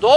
2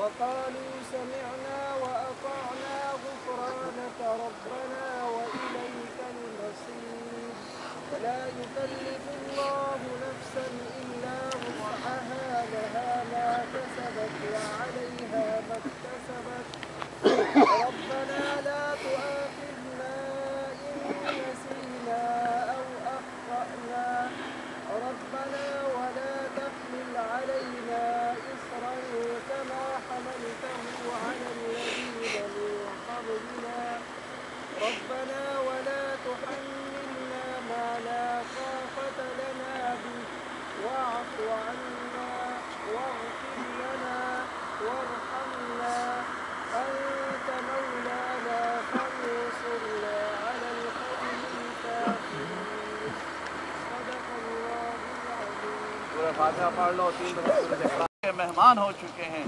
وقالوا سمعنا وأطعنا غفرانك ربنا وإليك المصير ولا يكلف الله نفسا إلا وسعها لها ما كسبت وعليها ما اكتسبت ربنا لا تؤاخذنا إن نسينا أو أخطأنا ربنا ولا تحمل علينا إصرا كما حملته على الذين من قبلنا ربنا ولا تحملنا ما لا طاقة لنا به واعف عنا واغفر لنا وارحمنا سورہ فاتحہ پڑھ لو 3 دفعہ سورۃ اخلاص کے مہمان ہو چکے ہیں،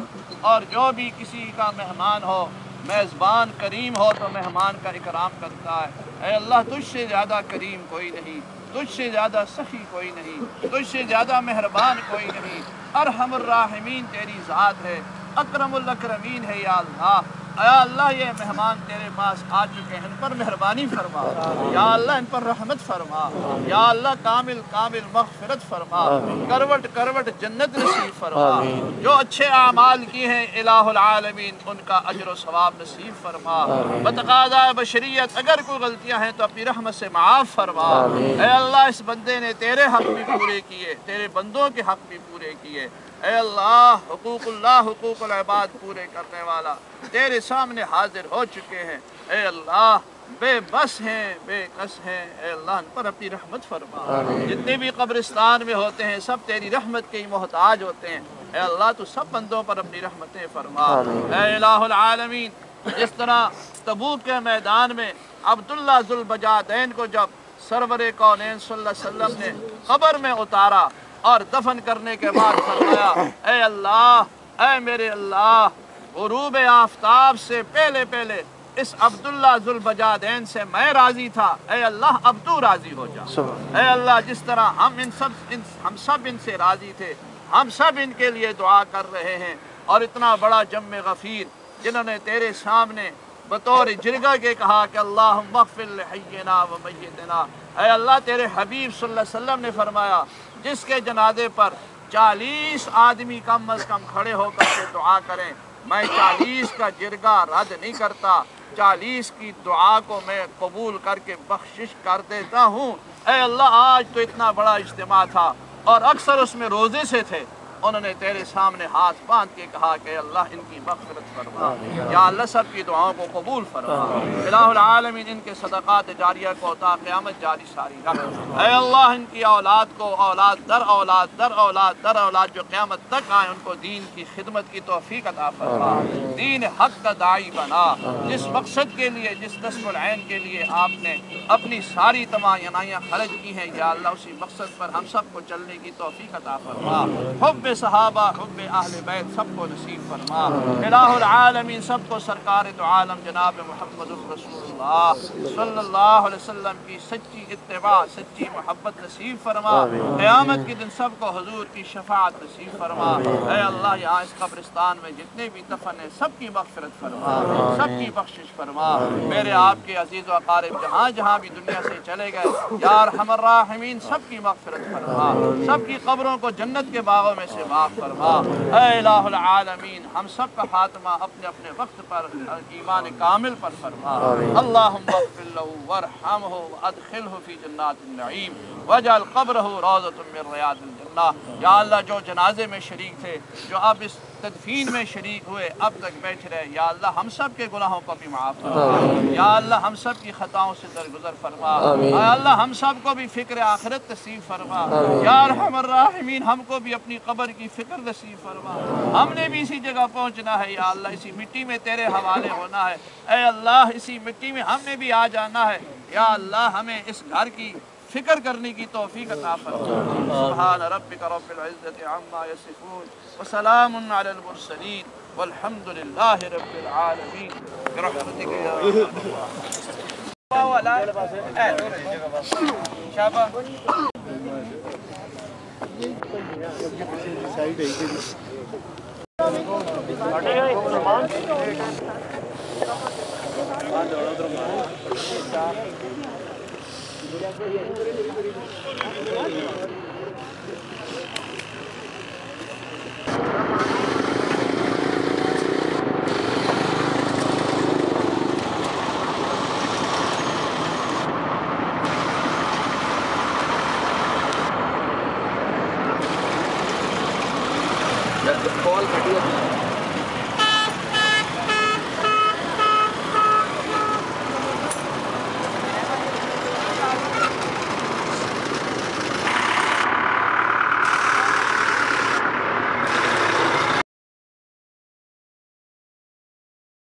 اور جو بھی کسی کا مہمان ہو، میزبان کریم ہو تو مہمان کا اکرام کرتا ہے۔ اے اللہ تجھ سے زیادہ کریم کوئی نہیں، تجھ سے زیادہ سخی کوئی نہیں، تجھ سے زیادہ مہربان کوئی نہیں۔ ارحم الراحمین تیری ذات ہے، اکرم الاکرمین ہے یا اللہ۔ اے اللہ یہ مہمان تیرے پاس آ چکے ہیں، ان پر مہربانی فرما یا اللہ، ان پر رحمت فرما یا اللہ، کامل مغفرت فرما، کروٹ کروٹ جنت نصیب فرما۔ جو اچھے اعمال کیے ہیں الہ العالمین ان کا اجر و ثواب نصیب فرما۔ بتقاضا بشریت اگر کوئی غلطیاں ہیں تو اپنی رحمت سے معاف فرما۔ اے اللہ اس بندے نے تیرے حق بھی پورے کیے، تیرے بندوں کے حق بھی پورے کیے۔ اے اللہ حقوق العباد پورے کرنے والا تیرے سامنے حاضر ہو چکے ہیں۔ اے اللہ بے بس ہیں، بے کس ہیں، اے اللہ ان پر اپنی رحمت فرما۔ جتنے بھی قبرستان میں ہوتے ہیں سب تیری رحمت کے ہی محتاج ہوتے ہیں۔ اے اللہ تو سب بندوں پر اپنی رحمتیں فرما۔ اے الہ العالمین جس طرح تبوک کے میدان میں عبداللہ ذوالبجادین کو جب سرور کونین صلی اللہ علیہ وسلم نے قبر میں اتارا اور دفن کرنے کے بعد فرمایا، اے اللہ، اے میرے اللہ، غروب آفتاب سے پہلے اس عبداللہ ذوالبجادین سے میں راضی تھا، اے اللہ اب تو راضی ہو جا۔ اے اللہ جس طرح ہم سب ان سے راضی تھے، ہم سب ان کے لیے دعا کر رہے ہیں، اور اتنا بڑا جم غفیر جنہوں نے تیرے سامنے بطور جرگہ کے کہا کہ اللہم اغفر لحینا و میتنا۔ اے اللہ تیرے حبیب صلی اللہ علیہ وسلم نے فرمایا جس کے جنازے پر 40 آدمی کم از کم کھڑے ہو کر کے دعا کریں، میں 40 کا جرگہ رد نہیں کرتا، 40 کی دعا کو میں قبول کر کے بخشش کر دیتا ہوں۔ اے اللہ آج تو اتنا بڑا اجتماع تھا اور اکثر اس میں روزے سے تھے، انہوں نے تیرے سامنے ہاتھ باندھ کے کہا کہ اللہ ان کی مغفرت فرما یا اللہ سب کی دعاؤں کو قبول فرما۔ الہ العالمین ان کے صدقات جاریہ کو تا قیامت جاری ساری رکھ۔ اے اللہ ان کی اولاد کو اولاد در اولاد جو قیامت تک آئے ان کو دین کی خدمت کی توفیق عطا فرما، دین حق کا داعی بنا۔ جس مقصد کے لیے، جس نصب العین کے لیے آپ نے اپنی ساری توانائیاں خرچ کی ہیں یا اللہ اسی مقصد پر ہم سب کو چلنے کی توفیق عطا فرما۔ حب صحابہ، حب اہل بیت سب کو نصیب فرما۔ الہ العالمین سب کو سرکار دو عالم جناب محمد الرسول اللہ صلی اللہ علیہ وسلم کی سچی اتباع، سچی محبت نصیب فرما۔ قیامت کے دن سب کو حضور کی شفاعت نصیب فرما۔ اے اللہ یہاں اس قبرستان میں جتنے بھی دفن ہیں سب کی مغفرت فرما، سب کی بخشش فرما۔ میرے آپ کے عزیز و اقارب جہاں جہاں بھی دنیا سے چلے گئے یا ارحم الراحمین سب کی مغفرت فرما، سب کی قبروں کو جنت کے باغوں میں سے معاف فرما۔ اے الہ العالمین ہم سب کا خاتمہ اپنے اپنے وقت پر ایمان کامل پر فرما۔ اللہم اغفر لہ وارحمہ وادخلہ فی جنات النعیم واجعل قبرہ روضۃ من ریاض الجنہ۔ یا اللہ جو جنازے میں شریک تھے، جو اب اس تدفین میں شریک ہوئے اب تک بیٹھ رہے، یا اللہ ہم سب کے گناہوں کو بھی معاف فرما، یا اللہ ہم سب کی خطاؤں سے درگزر فرما، یا اللہ ہم سب کو بھی فکر آخرت نصیب فرما، یا ارحم الراحمین ہم کو بھی اپنی قبر کی فکر نصیب فرما۔ ہم نے بھی اسی جگہ پہنچنا ہے یا اللہ، اسی مٹی میں تیرے حوالے ہونا ہے۔ اے اللہ اسی مٹی میں ہم نے بھی آ جانا ہے، یا اللہ ہمیں اس گھر کی فکر کرنے کی توفیق عطا فرما۔ سبحان ربک رب العزت عما یصفون وسلام علی المرسلین والحمد للہ رب العالمین برحمتک یا شابہ